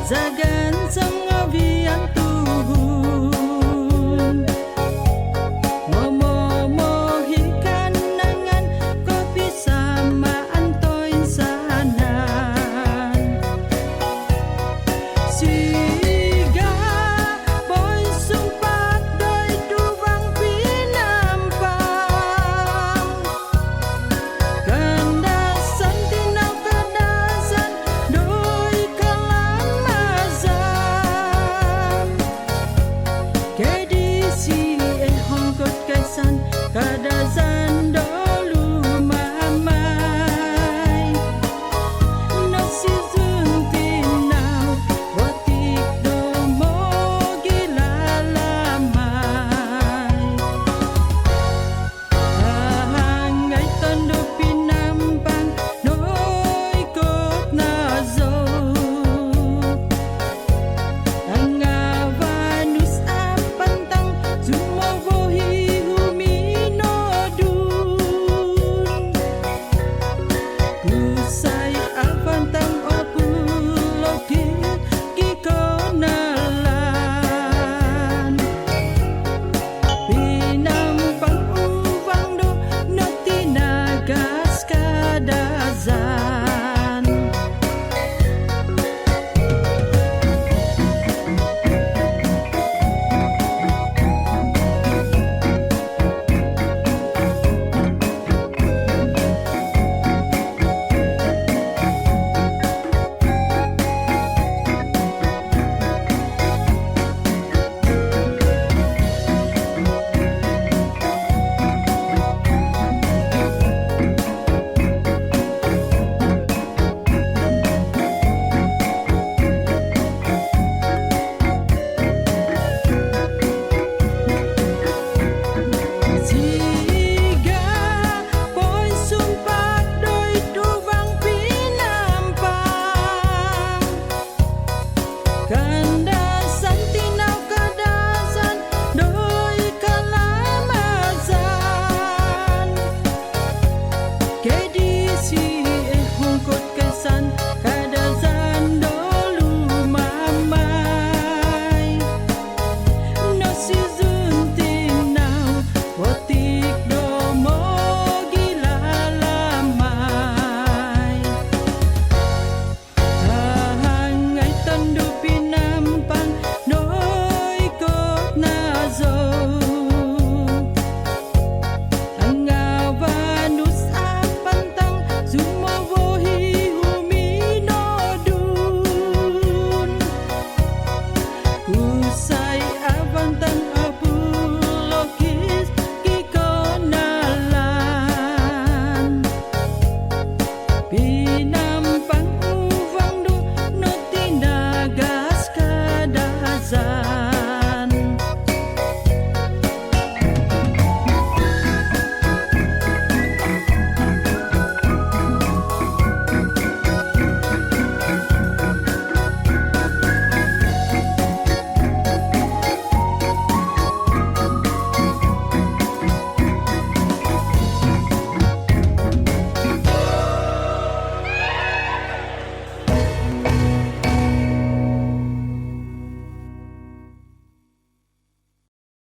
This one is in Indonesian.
Zagan sang avian tuhun Momohi kanangan kopi sama antoin sanan Siga boy sumpat doi dubang pinampang Kandasan tinau kadasan doi kalan mazan Kedisi hongkot kesan kadasan dolu mamai Nasi zuntinau watik domo gilalamai Hangai tondo pinampang noi kot nazo Angavanus apantang zumovohi huminodun Kusai apantang okulogi kikonalan Pinampang uvang do notinagas kadazan Siga boy sumpak doi dubang pinampang Kan